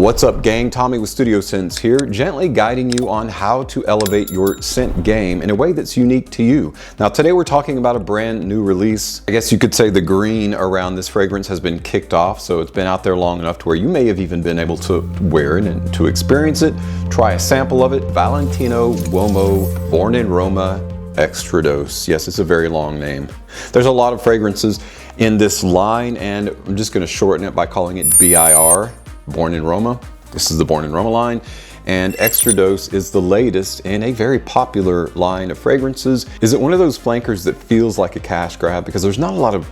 What's up, gang? Tommy with Studio Sense here, gently guiding you on how to elevate your scent game in a way that's unique to you. Now, today we're talking about a brand new release. I guess you could say the green around this fragrance has been kicked off, so it's been out there long enough to where you may have even been able to wear it and to experience it. Try a sample of it. Valentino Uomo, born in Roma Extradose. Yes, it's a very long name. There's a lot of fragrances in this line, and I'm just going to shorten it by calling it BIR. Born in Roma. This is the Born in Roma line, and Extradose is the latest in a very popular line of fragrances. Is it one of those flankers that feels like a cash grab because there's not a lot of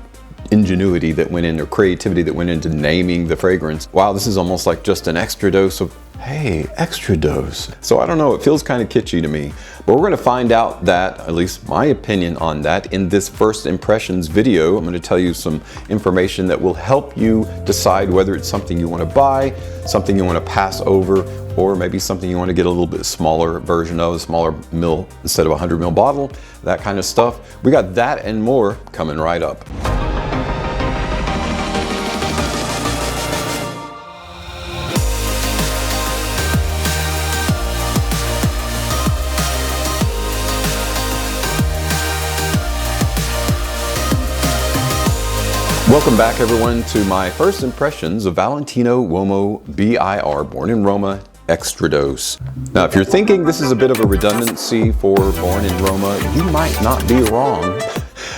ingenuity that went in, or creativity that went into naming the fragrance? Wow, this is almost like just an extra dose of, hey, extra dose. So I don't know, it feels kind of kitschy to me. But we're going to find out that, at least my opinion on that, in this first impressions video. I'm going to tell you some information that will help you decide whether it's something you want to buy, something you want to pass over, or maybe something you want to get a little bit smaller version of, a smaller mil instead of a 100 ml bottle, that kind of stuff. We got that and more coming right up. Welcome back, everyone, to my first impressions of Valentino Uomo BIR, Born in Roma Extradose. Now, if you're thinking this is a bit of a redundancy for Born in Roma, you might not be wrong,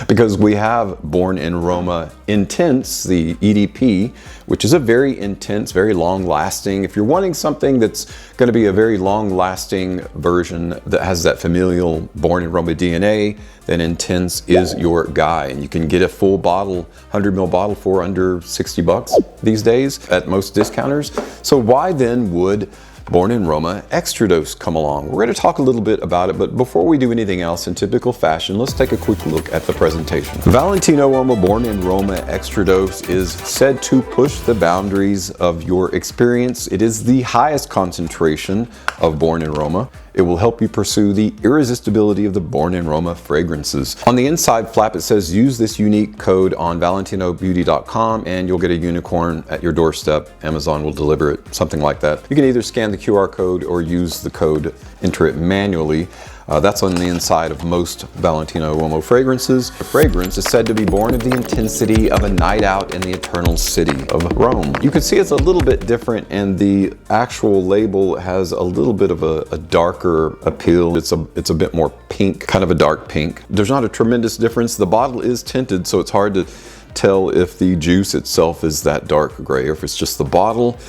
because we have Born in Roma Intense, the EDP, which is a very intense, very long-lasting. If you're wanting something that's going to be a very long-lasting version that has that familial Born in Roma DNA, then Intense is your guy. And you can get a full bottle, 100 ml bottle, for under 60 bucks these days at most discounters. So why then would Born in Roma Extradose come along? We're going to talk a little bit about it, but before we do anything else, in typical fashion, let's take a quick look at the presentation. Valentino Uomo Born in Roma Extradose is said to push the boundaries of your experience. It is the highest concentration of Born in Roma. It will help you pursue the irresistibility of the Born in Roma fragrances. On the inside flap, it says use this unique code on valentinobeauty.com and you'll get a unicorn at your doorstep. Amazon will deliver it, something like that. You can either scan the QR code or use the code, enter it manually. That's on the inside of most Valentino Uomo fragrances. The fragrance is said to be born of the intensity of a night out in the eternal city of Rome. You can see it's a little bit different, and the actual label has a little bit of a darker appeal. It's a bit more pink, kind of a dark pink. There's not a tremendous difference. The bottle is tinted, so it's hard to tell if the juice itself is that dark gray or if it's just the bottle.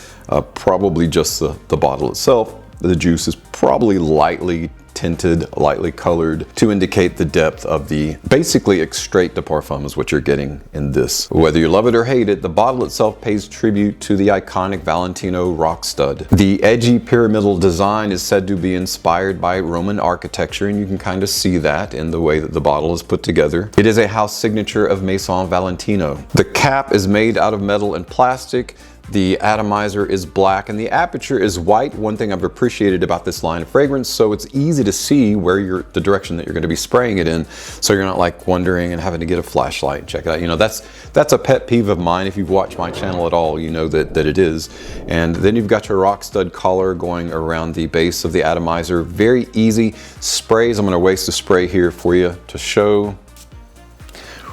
Probably just the bottle itself. The juice is probably lightly tinted, lightly colored to indicate the depth of the basically extrait de parfum is what you're getting in this. Whether you love it or hate it, the bottle itself pays tribute to the iconic Valentino rock stud. The edgy pyramidal design is said to be inspired by Roman architecture, and you can kind of see that in the way that the bottle is put together. It is a house signature of Maison Valentino. The cap is made out of metal and plastic. The atomizer is black and the aperture is white. One thing I've appreciated about this line of fragrance, so it's easy to see where the direction that you're going to be spraying it in, so you're not like wondering and having to get a flashlight and check it out. You know, that's a pet peeve of mine. If you've watched my channel at all, you know that it is. And then you've got your rock stud collar going around the base of the atomizer. Very easy sprays. I'm going to waste a spray here for you to show.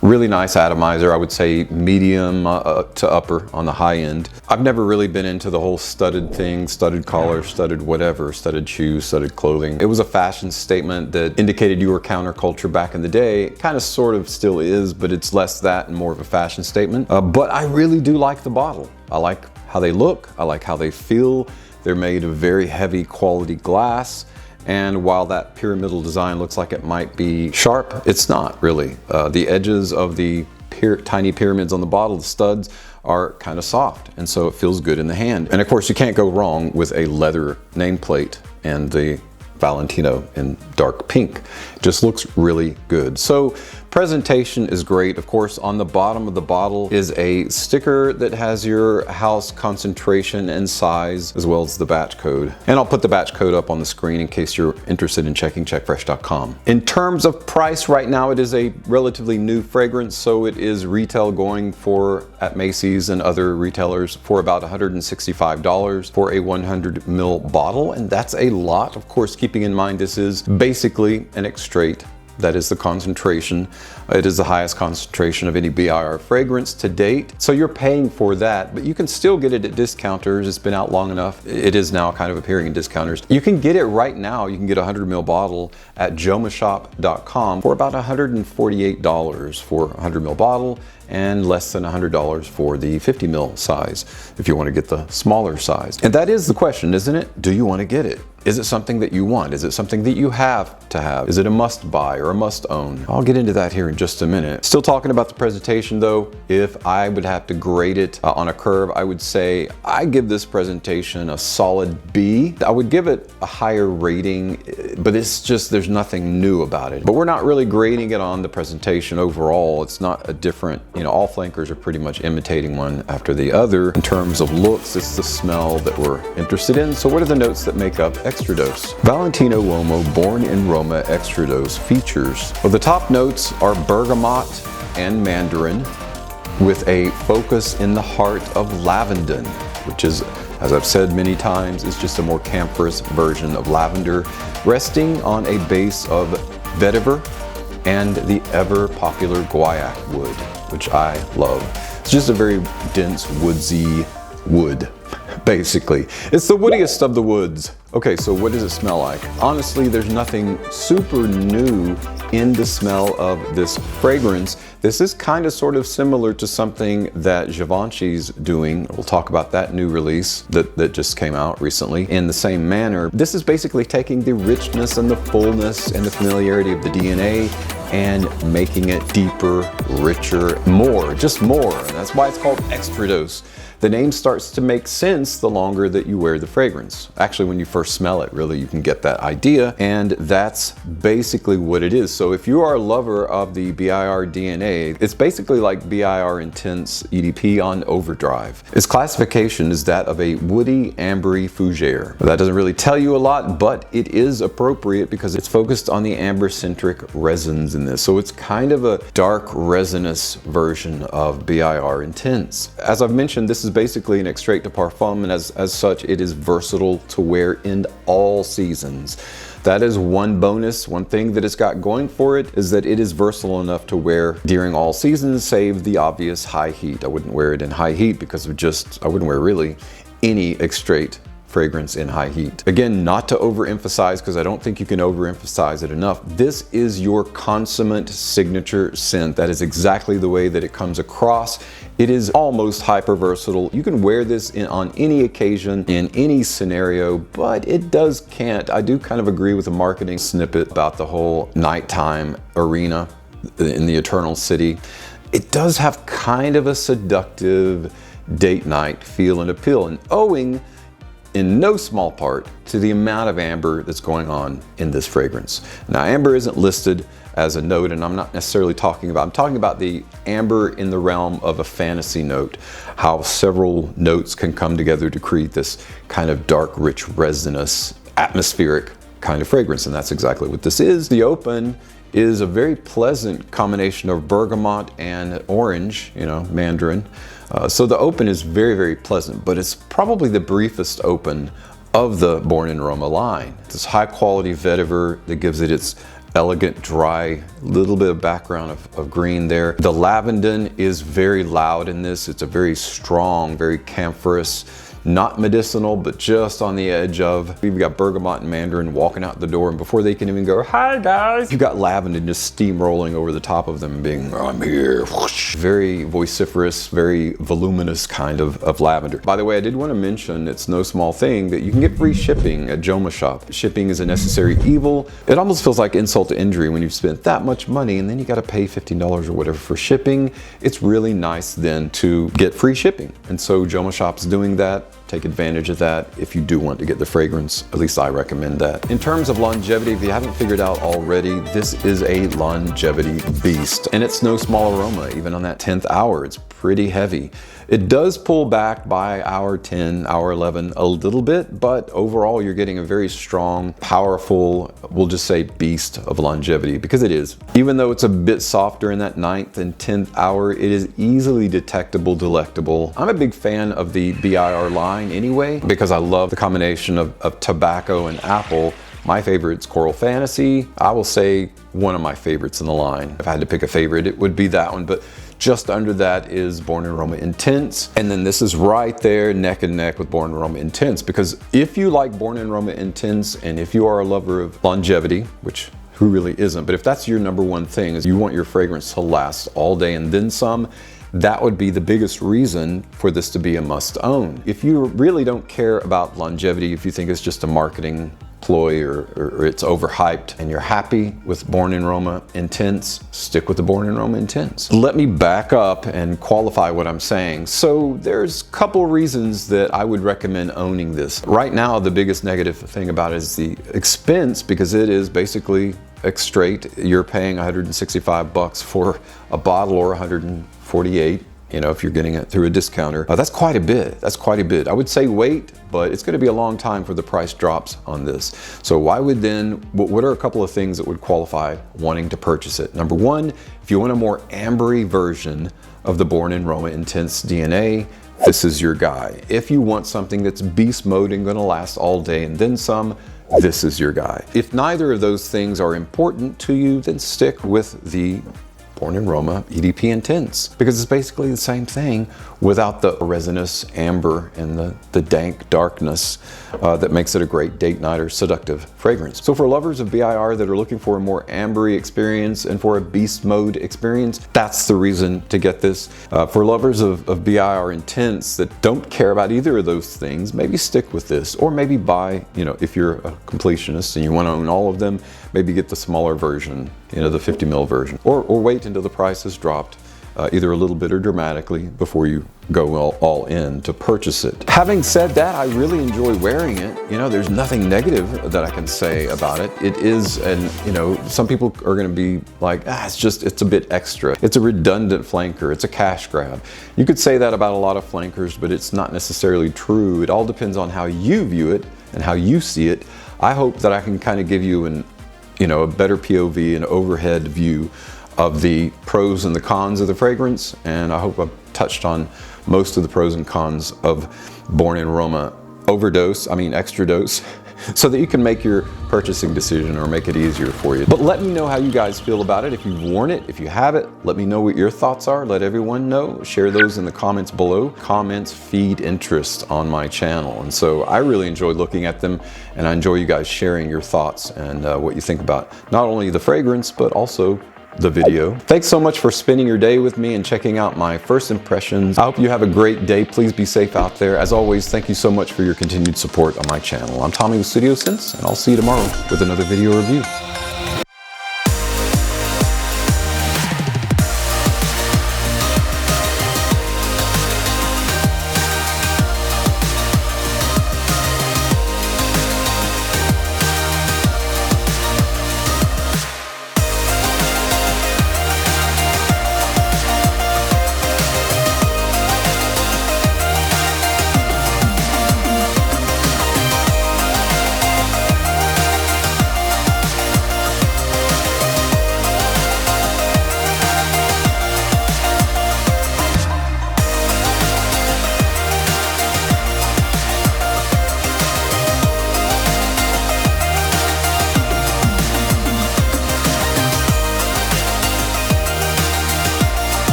Really nice atomizer, I would say medium to upper on the high end. I've never really been into the whole studded thing, studded collar, studded whatever, studded shoes, studded clothing. It was a fashion statement that indicated you were counterculture back in the day. It kind of sort of still is, but it's less that and more of a fashion statement. But I really do like the bottle. I like how they look, I like how they feel. They're made of very heavy quality glass. And while that pyramidal design looks like it might be sharp, it's not really. The edges of the tiny pyramids on the bottle, the studs, are kind of soft, and so it feels good in the hand. And of course, you can't go wrong with a leather nameplate and the Valentino in dark pink. Just looks really good. So Presentation is great. Of course, on the bottom of the bottle is a sticker that has your house concentration and size, as well as the batch code. And I'll put the batch code up on the screen in case you're interested in checking checkfresh.com. In terms of price, right now it is a relatively new fragrance, so it is retail going for, at Macy's and other retailers, for about $165 for a 100 ml bottle, and that's a lot. Of course, keeping in mind this is basically an extrait. That is the concentration. It is the highest concentration of any BIR fragrance to date. So you're paying for that, but you can still get it at discounters. It's been out long enough. It is now kind of appearing in discounters. You can get it right now. You can get a 100 ml bottle at jomashop.com for about $148 for a 100 ml bottle, and less than $100 for the 50 ml size if you want to get the smaller size. And that is the question, isn't it? Do you want to get it? Is it something that you want? Is it something that you have to have? Is it a must buy or a must own? I'll get into that here in just a minute. Still talking about the presentation though, if I would have to grade it on a curve, I would say I give this presentation a solid B. I would give it a higher rating, but it's just, there's nothing new about it. But we're not really grading it on the presentation overall. It's not a different, all flankers are pretty much imitating one after the other. In terms of looks, it's the smell that we're interested in. So what are the notes that make up Extradose? Valentino Uomo Born in Roma Extradose features. Well, the top notes are bergamot and mandarin, with a focus in the heart of lavender, which is, as I've said many times, is just a more camphorous version of lavender, resting on a base of vetiver and the ever popular guaiac wood, which I love. It's just a very dense, woodsy wood, basically. It's the woodiest of the woods. Okay, so what does it smell like? Honestly, there's nothing super new in the smell of this fragrance. This is kind of sort of similar to something that Givenchy's doing. We'll talk about that new release that just came out recently in the same manner. This is basically taking the richness and the fullness and the familiarity of the DNA and making it deeper, richer, more, just more. And that's why it's called Extradose. The name starts to make sense the longer that you wear the fragrance. Actually, when you first smell it, really, you can get that idea, and that's basically what it is. So if you are a lover of the BIR DNA, it's basically like BIR Intense EDP on overdrive. Its classification is that of a woody, ambery fougere. That doesn't really tell you a lot, but it is appropriate because it's focused on the amber-centric resins in this. So it's kind of a dark resinous version of BIR Intense. As I've mentioned, this is basically an extrait de parfum, and as such, it is versatile to wear in all seasons. That is one bonus. One thing that it's got going for it is that it is versatile enough to wear during all seasons, save the obvious high heat. I wouldn't wear it in high heat because of I wouldn't wear really any extrait fragrance in high heat. Again, not to overemphasize, because I don't think you can overemphasize it enough. This is your consummate signature scent. That is exactly the way that it comes across. It is almost hyper versatile. You can wear this on any occasion, in any scenario, but it can't. I do kind of agree with the marketing snippet about the whole nighttime arena in the Eternal City. It does have kind of a seductive date night feel and appeal, and owing in no small part to the amount of amber that's going on in this fragrance. Now, amber isn't listed as a note, and I'm not necessarily I'm talking about the amber in the realm of a fantasy note, how several notes can come together to create this kind of dark, rich, resinous, atmospheric kind of fragrance, and that's exactly what this is. The open is a very pleasant combination of bergamot and orange, mandarin. So the open is very, very pleasant, but it's probably the briefest open of the Born in Roma line. This high quality vetiver that gives it its elegant, dry, little bit of background of green there. The lavender is very loud in this. It's a very strong, very camphorous, not medicinal, but just on the edge of. We've got bergamot and mandarin walking out the door, and before they can even go, "Hi guys," you've got lavender just steamrolling over the top of them, being, "I'm here." Whoosh. Very vociferous, very voluminous kind of lavender. By the way, I did want to mention, it's no small thing that you can get free shipping at Joma Shop. Shipping is a necessary evil. It almost feels like insult to injury when you've spent that much money and then you got to pay $15 or whatever for shipping. It's really nice then to get free shipping. And so Joma Shop's doing that take advantage of that if you do want to get the fragrance. At least I recommend that. In terms of longevity, if you haven't figured out already, this is a longevity beast. And it's no small aroma, even on that 10th hour. It's pretty heavy. It does pull back by hour 10, hour 11 a little bit, but overall you're getting a very strong, powerful, we'll just say beast of longevity, because it is. Even though it's a bit softer in that 9th and 10th hour, it is easily detectable, delectable. I'm a big fan of the BIR line anyway, because I love the combination of tobacco and apple. My favorite's Coral Fantasy. I will say one of my favorites in the line. If I had to pick a favorite, it would be that one, but just under that is Born in Roma Intense. And then this is right there neck and neck with Born in Roma Intense, because if you like Born in Roma Intense and if you are a lover of longevity, which who really isn't, but if that's your number one thing, is you want your fragrance to last all day and then some, that would be the biggest reason for this to be a must own. If you really don't care about longevity, if you think it's just a marketing ploy or it's overhyped and you're happy with Born in Roma Intense, stick with the Born in Roma Intense. Let me back up and qualify what I'm saying. So there's a couple reasons that I would recommend owning this. Right now, the biggest negative thing about it is the expense, because it is basically straight. You're paying 165 bucks for a bottle, or 148. You know, if you're getting it through a discounter. That's quite a bit. That's quite a bit. I would say wait, but it's going to be a long time for the price drops on this. So why would then, what are a couple of things that would qualify wanting to purchase it? Number one, if you want a more ambery version of the Born in Roma Intense DNA, this is your guy. If you want something that's beast mode and going to last all day and then some, this is your guy. If neither of those things are important to you, then stick with the Born in Roma EDP Intense, because it's basically the same thing without the resinous amber and the dank darkness that makes it a great date night or seductive fragrance. So for lovers of BIR that are looking for a more ambery experience and for a beast mode experience, that's the reason to get this. For lovers of BIR Intense that don't care about either of those things, maybe stick with this, or maybe buy, you know, if you're a completionist and you want to own all of them, maybe get the smaller version, you know, the 50 ml version, or wait until the price has dropped either a little bit or dramatically before you go all in to purchase it. Having said that, I really enjoy wearing it. You know, there's nothing negative that I can say about it. It is, and you know, some people are going to be like, it's a bit extra. It's a redundant flanker. It's a cash grab. You could say that about a lot of flankers, but it's not necessarily true. It all depends on how you view it and how you see it. I hope that I can kind of give you a better POV, an overhead view of the pros and the cons of the fragrance, and I hope I've touched on most of the pros and cons of Born in Roma Extradose, so that you can make your purchasing decision or make it easier for you. But let me know how you guys feel about it. If you've worn it, if you have it, let me know what your thoughts are. Let everyone know. Share those in the comments below. Comments feed interest on my channel, and so I really enjoy looking at them, and I enjoy you guys sharing your thoughts and what you think about not only the fragrance, but also the video. Thanks so much for spending your day with me and checking out my first impressions. I hope you have a great day. Please be safe out there. As always, thank you so much for your continued support on my channel. I'm Tommy with Studio Sense, and I'll see you tomorrow with another video review.